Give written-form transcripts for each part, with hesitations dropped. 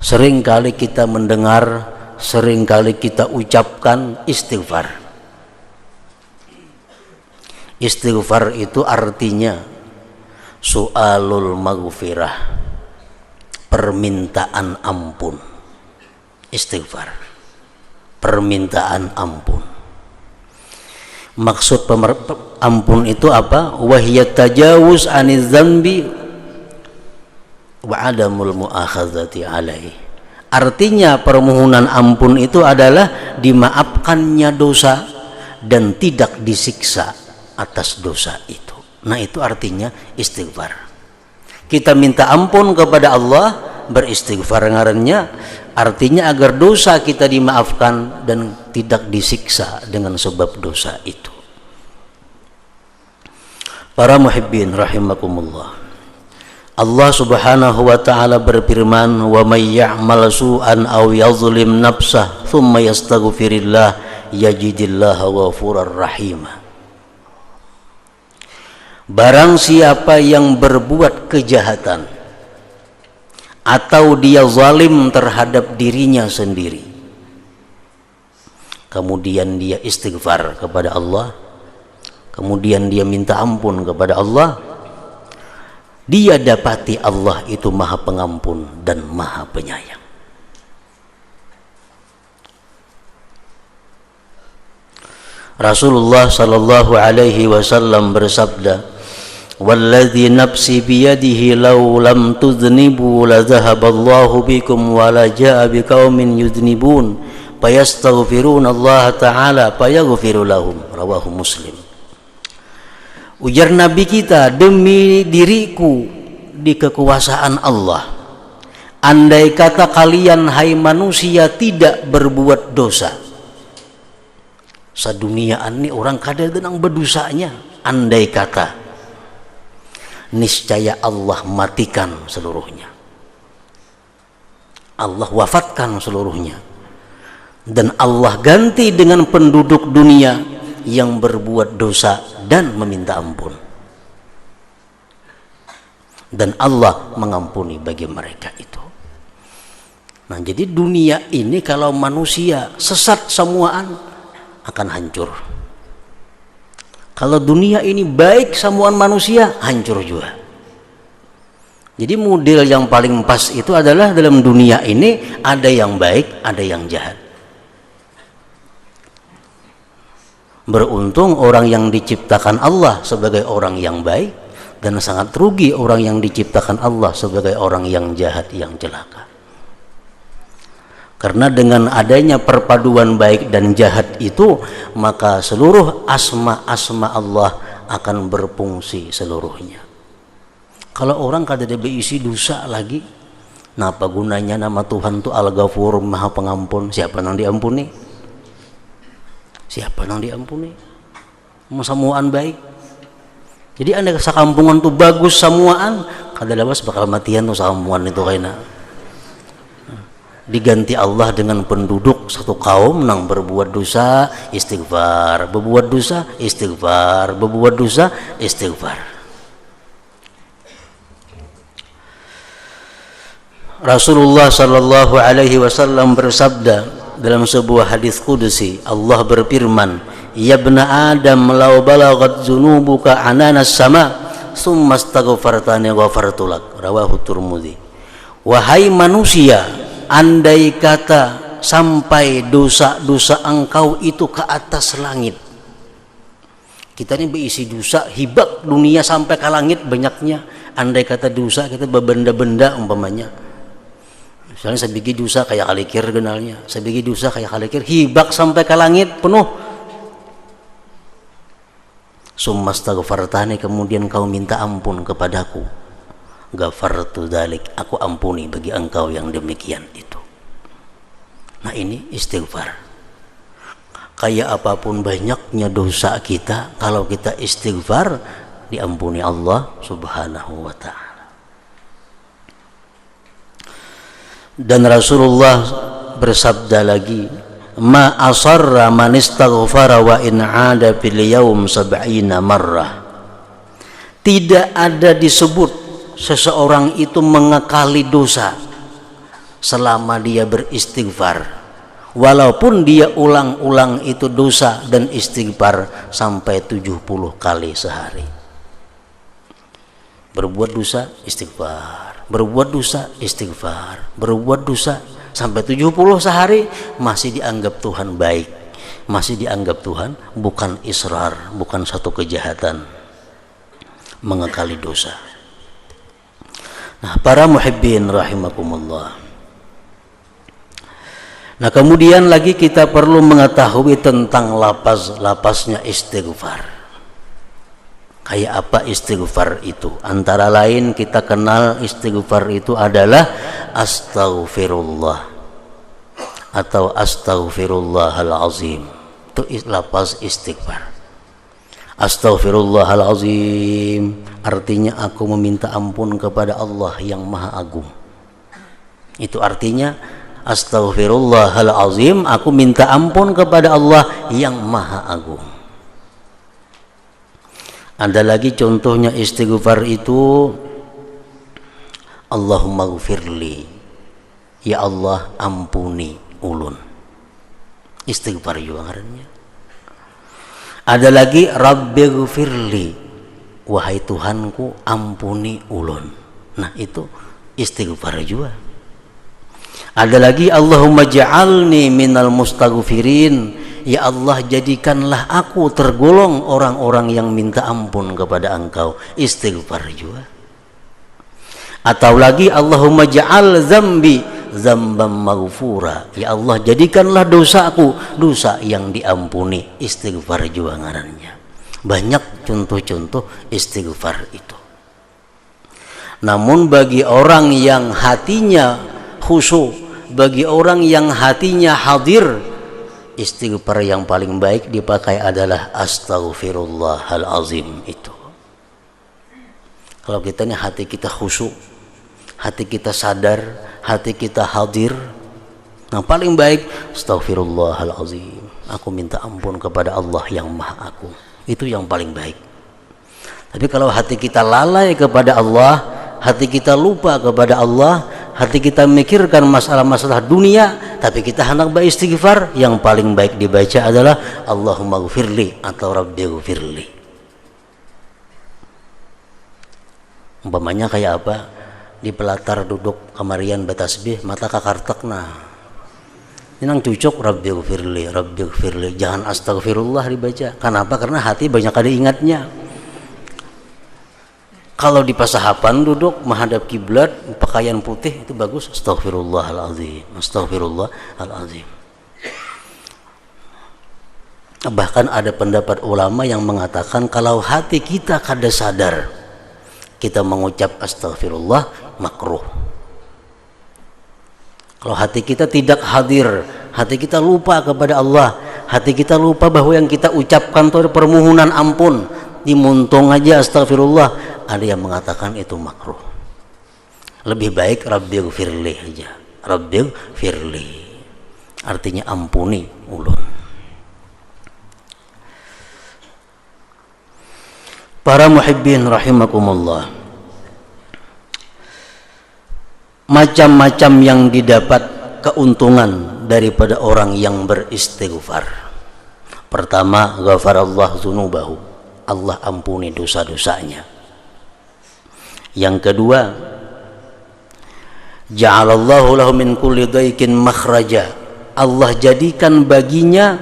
Seringkali kita mendengar, seringkali kita ucapkan istighfar. Istighfar itu artinya su'alul maghfirah, permintaan ampun. Istighfar, permintaan ampun. Maksud ampun itu apa? Wahiyat tajawuz aniz dzambi wa adamul muakhadzati alaihi. Artinya permohonan ampun itu adalah dimaafkannya dosa dan tidak disiksa atas dosa itu. Nah, itu artinya istighfar. Kita minta ampun kepada Allah, beristighfar ngarannya, artinya agar dosa kita dimaafkan dan tidak disiksa dengan sebab dosa itu. Para muhibbin rahimakumullah, Allah subhanahu wa ta'ala berfirman, wa may ya'mal su'an aw yazlim nafsah thumma yastaghfirillah yajidillaha ghafurar rahima. Barang siapa yang berbuat kejahatan atau dia zalim terhadap dirinya sendiri, kemudian dia istighfar kepada Allah, kemudian dia minta ampun kepada Allah, dia dapati Allah itu Maha Pengampun dan Maha Penyayang. Rasulullah sallallahu alaihi wasallam bersabda, walladzi nafsi biyadihi law lam tudhnibu la dhahaballahu bikum wa la jaa biqaumin yudhnibun fayastaghfiruna Allah taala fayaghfiru lahum, rawahu Muslim. Ujar Nabi kita, demi diriku di kekuasaan Allah, andai kata kalian hai manusia tidak berbuat dosa, saduniaan ini orang kada denang berdosanya, andai kata, niscaya Allah matikan seluruhnya, Allah wafatkan seluruhnya, dan Allah ganti dengan penduduk dunia yang berbuat dosa dan meminta ampun, dan Allah mengampuni bagi mereka itu. Nah, jadi dunia ini kalau manusia sesat semuaan akan hancur. Kalau dunia ini baik semuaan manusia hancur juga. Jadi model yang paling pas itu adalah dalam dunia ini ada yang baik, ada yang jahat. Beruntung orang yang diciptakan Allah sebagai orang yang baik, dan sangat rugi orang yang diciptakan Allah sebagai orang yang jahat, yang celaka. Karena dengan adanya perpaduan baik dan jahat itu, maka seluruh asma-asma Allah akan berfungsi seluruhnya. Kalau orang kada ada berisi dosa lagi, napa gunanya nama Tuhan itu Al-Ghafur, Maha Pengampun? Siapa yang diampuni? Siapa yang diampuni? Semuaan baik. Jadi anda sakampungan tuh bagus semuaan, kada lawas bakal matian tuh sakampungan itu kayaknya. Diganti Allah dengan penduduk satu kaum nang berbuat dosa istighfar, berbuat dosa istighfar, berbuat dosa istighfar. Rasulullah sallallahu alaihi wasallam bersabda dalam sebuah hadis qudsi, Allah berfirman, ya ibna adam law balaghat dzunubuka ananas sama summa astaghfartani ghafartu lak, rawahu Tirmidzi. Wahai manusia, andai kata sampai dosa-dosa engkau itu ke atas langit. Kita ini berisi dosa hibak dunia sampai ke langit banyaknya. Andai kata dosa kita berbenda-benda umpamanya. Misalnya saya bikin dosa kayak kalikir genalnya, saya bikin dosa kayak kalikir hibak sampai ke langit penuh. Summa astaghfartani, kemudian kau minta ampun kepadaku, ghafartu dzalik, aku ampuni bagi engkau yang demikian itu. Nah, ini istighfar. Kayak apapun banyaknya dosa kita, kalau kita istighfar diampuni Allah subhanahu wa ta'ala. Dan Rasulullah bersabda lagi, ma asarra man istaghfara wa in 'ada fil yaum 70 marrah. Tidak ada disebut seseorang itu mengekali dosa selama dia beristighfar, walaupun dia ulang-ulang itu dosa dan istighfar sampai 70 kali sehari. Berbuat dosa istighfar, berbuat dosa istighfar, berbuat dosa sampai 70 sehari, masih dianggap Tuhan baik, masih dianggap Tuhan bukan israr, bukan satu kejahatan mengekali dosa. Nah, para muhibbin rahimakumullah. Nah, kemudian lagi kita perlu mengetahui tentang lapasnya istighfar. Kayak apa istighfar itu? Antara lain kita kenal istighfar itu adalah astaghfirullah atau astaghfirullahal azim. Itu lapas istighfar. Astaghfirullahalazim artinya aku meminta ampun kepada Allah yang Maha Agung. Itu artinya astaghfirullahalazim, aku minta ampun kepada Allah yang Maha Agung. Ada lagi contohnya istighfar itu, Allahumma gfirli, ya Allah ampuni ulun. Istighfar juga ngarannya. Ada lagi Rabbighfirli, wahai Tuhanku ampuni ulun. Nah, itu istighfar juga. Ada lagi Allahumma ja'alni minal mustaghfirin, ya Allah jadikanlah aku tergolong orang-orang yang minta ampun kepada Engkau. Istighfar juga. Atau lagi Allahumma ja'al dzambi dzamban maghfura, ya Allah jadikanlah dosaku dosa yang diampuni. Istighfar juga ngarannya. Banyak contoh-contoh istighfar itu. Namun bagi orang yang hatinya khusyuk, bagi orang yang hatinya hadir, istighfar yang paling baik dipakai adalah astaghfirullahalazim itu. Kalau kita ini hati kita khusyuk, hati kita sadar, hati kita hadir, nah paling baik astaghfirullahalazim, aku minta ampun kepada Allah yang Maha Agung. Itu yang paling baik. Tapi kalau hati kita lalai kepada Allah, hati kita lupa kepada Allah, hati kita memikirkan masalah-masalah dunia, tapi kita hendak beristighfar, yang paling baik dibaca adalah Allahumma gfirli atau Rabbighfirli. Umpamanya kayak apa? Di pelatar duduk kamarian batasbih, mata kakartekna inang cucuk Rabbighfirli, Rabbighfirli, jangan astagfirullah dibaca. Kenapa? Karena hati banyak ada ingatnya. Kalau di pasahapan duduk menghadap kiblat, pakaian putih, itu bagus, astaghfirullahalazim, astaghfirullahalazim. Bahkan ada pendapat ulama yang mengatakan kalau hati kita kada sadar kita mengucap astaghfirullah, makruh. Kalau hati kita tidak hadir, hati kita lupa kepada Allah, hati kita lupa bahwa yang kita ucapkan itu permohonan ampun, dimuntung aja astaghfirullah, ada yang mengatakan itu makruh. Lebih baik Rabbighfirli aja. Rabbighfirli artinya ampuni ulun. Para muhibbin rahimakumullah, macam-macam yang didapat keuntungan daripada orang yang beristighfar. Pertama, ghafarallahu dzunubahu, Allah ampuni dosa-dosanya. Yang kedua, ja'alallahu lahu min kulli dhaikin makhraja, Allah jadikan baginya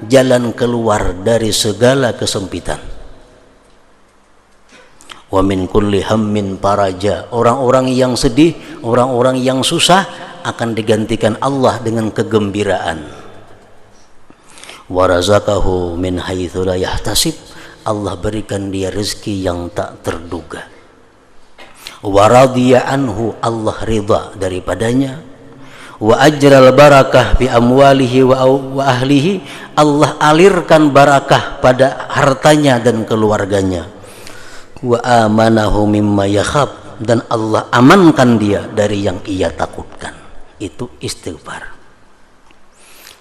jalan keluar dari segala kesempitan. Wa min kulli hammin faraja, orang-orang yang sedih, orang-orang yang susah akan digantikan Allah dengan kegembiraan. Wa razaqahu min haitsu la yahtasib, Allah berikan dia rezeki yang tak terduga. Wa radiya anhu, Allah ridha daripadanya. Wa ajral barakah bi amwalihi wa ahlihi, Allah alirkan barakah pada hartanya dan keluarganya. Wa amanahu mimma yakhab, dan Allah amankan dia dari yang ia takutkan. Itu istighfar.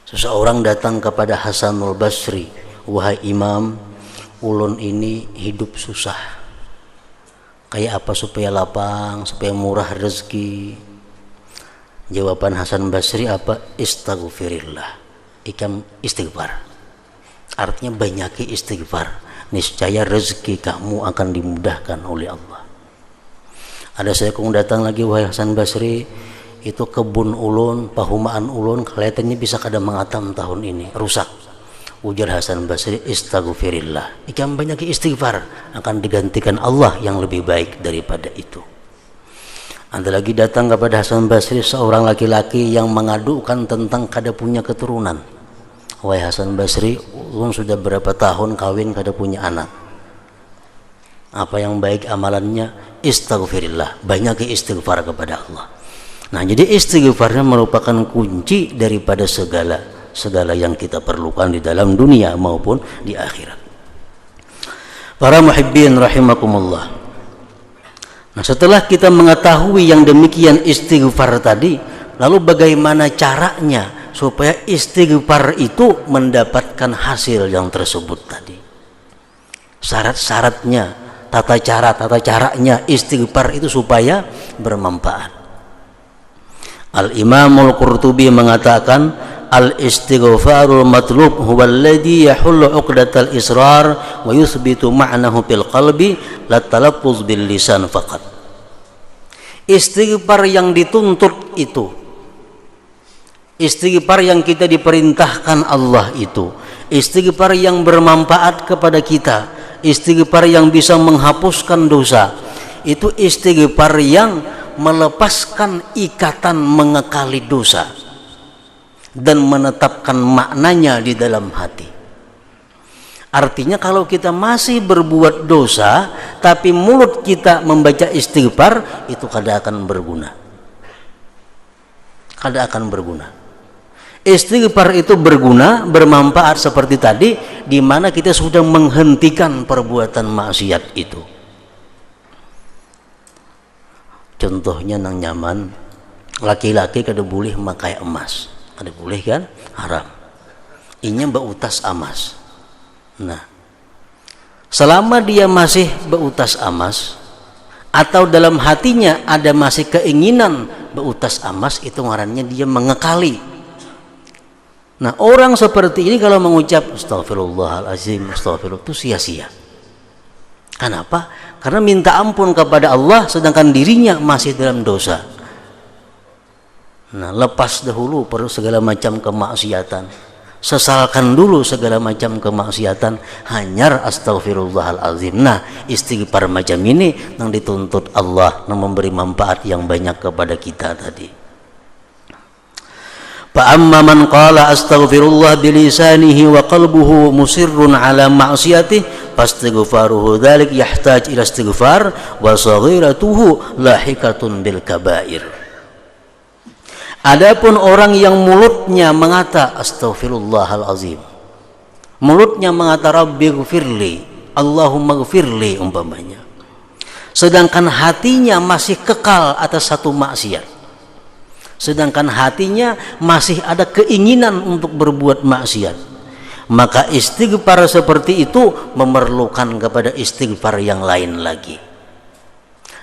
Seseorang datang kepada Hasanul Basri, wahai imam, ulun ini hidup susah, kayak apa supaya lapang, supaya murah rezeki. Jawaban Hasan Basri apa? Istaghfirillah. Ikam istighfar. Artinya banyaki istighfar. Niscaya rezeki kamu akan dimudahkan oleh Allah. Ada seekong datang lagi, wahai Hasan Basri, itu kebun ulun, pahumaan ulun kelihatannya bisa kada mengatam tahun ini, rusak. Ujar Hasan Basri, istaghfirillah. Ikam banyaki istighfar, akan digantikan Allah yang lebih baik daripada itu. Ada lagi datang kepada Hasan Basri seorang laki-laki yang mengadukan tentang kada punya keturunan. Wahai Hasan Basri, ulun sudah berapa tahun kawin kada punya anak. Apa yang baik amalannya? Istaghfirillah, banyak istighfar kepada Allah. Nah, jadi istighfarnya merupakan kunci daripada segala yang kita perlukan di dalam dunia maupun di akhirat. Para muhibbin rahimakumullah. Nah, setelah kita mengetahui yang demikian istighfar tadi, lalu bagaimana caranya supaya istighfar itu mendapatkan hasil yang tersebut tadi? Syarat-syaratnya, tata caranya istighfar itu supaya bermanfaat. Al-Imamul Qurtubi mengatakan, al-istighfarul matlub huwa alladhi yahullu 'uqdatal israr wa yuthbitu ma'nahu fil qalbi la talaffuz bil lisan faqat. Istighfar yang dituntut itu, istighfar yang kita diperintahkan Allah itu, istighfar yang bermanfaat kepada kita, istighfar yang bisa menghapuskan dosa, itu istighfar yang melepaskan ikatan mengekali dosa dan menetapkan maknanya di dalam hati. Artinya kalau kita masih berbuat dosa tapi mulut kita membaca istighfar, itu kada akan berguna. Kada akan berguna. Istighfar itu berguna, bermanfaat seperti tadi, di mana kita sudah menghentikan perbuatan maksiat itu. Contohnya nang nyaman, laki-laki kada boleh memakai emas. Kada boleh kan? Haram. Inya beutas emas. Nah, selama dia masih beutas emas atau dalam hatinya ada masih keinginan beutas emas, itu ngarannya dia mengekali. Nah, orang seperti ini kalau mengucap astagfirullahalazim, astagfirullah, itu sia-sia. Kenapa? Karena minta ampun kepada Allah sedangkan dirinya masih dalam dosa. Nah, lepas dahulu perlu segala macam kemaksiatan. Sesalkan dulu segala macam kemaksiatan, hanyar astaghfirullahalazim. Nah, istighfar macam ini yang dituntut Allah, yang memberi manfaat yang banyak kepada kita tadi. Fa amma man qala astaghfirullah bilisanihi wa qalbuhu musirrun ala ma'siyatihi fastighfaruhu dzalik yahtaj ila istighfar wa saghiratuhu lahikatun bil kabair. Adapun orang yang mulutnya mengata astaghfirullahalazim, mulutnya mengata rabbighfirli, Allahumma ghfirli umpamanya, sedangkan hatinya masih kekal atas satu maksiat, sedangkan hatinya masih ada keinginan untuk berbuat maksiat, maka istighfar seperti itu memerlukan kepada istighfar yang lain lagi,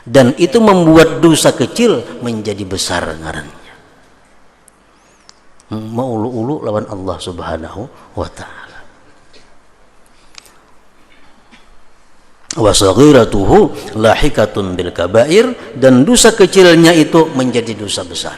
dan itu membuat dosa kecil menjadi besar ngarannya. Maulu-ulu lawan Allah subhanahu wa ta'ala. Wa saghiratuhu lahikatun bil kabair, dan dosa kecilnya itu menjadi dosa besar.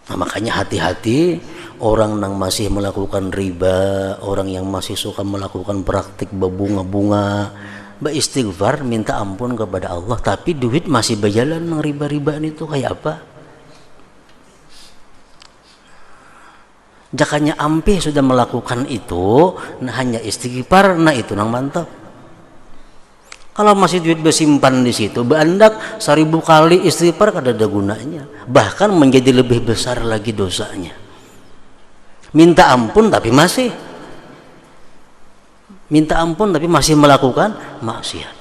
Nah, makanya hati-hati orang yang masih melakukan riba, orang yang masih suka melakukan praktik berbunga-bunga, beristighfar, minta ampun kepada Allah, tapi duit masih berjalan nang riba-ribaan itu kayak apa? Jakanya ampih sudah melakukan itu, nah hanya istighfar, nah itu nang mantap. Kalau masih duit bersimpan di situ, beandak 1000 kali istighfar kada ada gunanya, bahkan menjadi lebih besar lagi dosanya. Minta ampun tapi masih melakukan maksiat.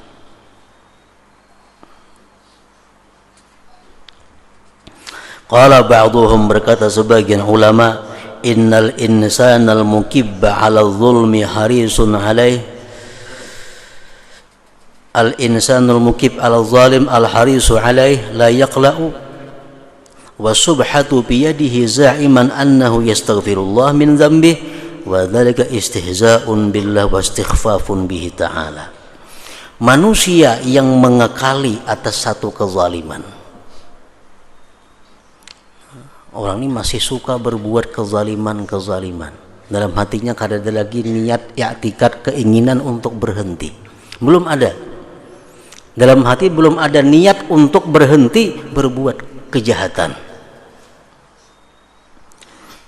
Qala ba'dhum, berkata sebagian ulama, innal insanal mukibba 'ala zulmi harisun 'alaih al-insanul mukib al-zalim al-harisu alaih la yaqla'u wa subhatu biyadihi za'iman annahu yastaghfirullah min dhanbih wa dhalika istihza'un billah wa istighfafun bihi ta'ala. Manusia yang mengekali atas satu kezaliman. Orang ini masih suka berbuat kezaliman. Dalam hatinya kada ada lagi niat, i'tikad, keinginan untuk berhenti. Belum ada. Dalam hati belum ada niat untuk berhenti berbuat kejahatan.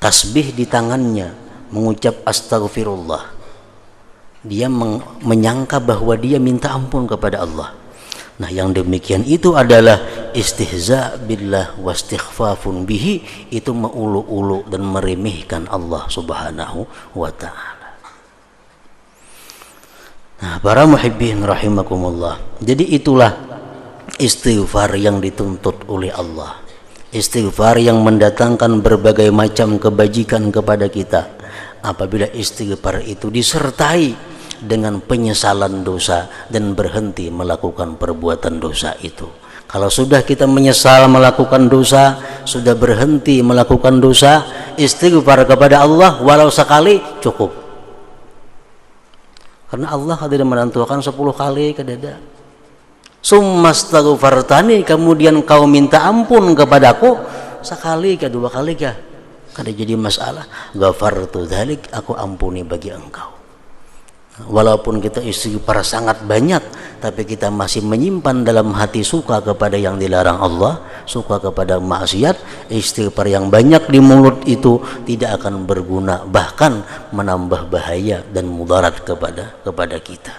Tasbih di tangannya, mengucap astaghfirullah. Dia menyangka bahwa dia minta ampun kepada Allah. Nah, yang demikian itu adalah istihza billah wa istighfafun bihi, itu mengulu-ulu dan meremehkan Allah Subhanahu wa ta'ala. Nah, para muhibbin rahimakumullah. Jadi itulah istighfar yang dituntut oleh Allah. Istighfar yang mendatangkan berbagai macam kebajikan kepada kita. Apabila istighfar itu disertai dengan penyesalan dosa dan berhenti melakukan perbuatan dosa itu. Kalau sudah kita menyesal melakukan dosa, sudah berhenti melakukan dosa, istighfar kepada Allah walau sekali cukup. Karena Allah tidak menentukan 10 kali kedada. Summastaghfartani, kemudian kau minta ampun kepadaku sekali ke 2 kali kah? Kada jadi masalah. Ghafartu dzalik, aku ampuni bagi engkau. Walaupun kita istighfar sangat banyak, tapi kita masih menyimpan dalam hati suka kepada yang dilarang Allah, suka kepada maksiat, istighfar yang banyak di mulut itu tidak akan berguna, bahkan menambah bahaya dan mudarat kepada kita.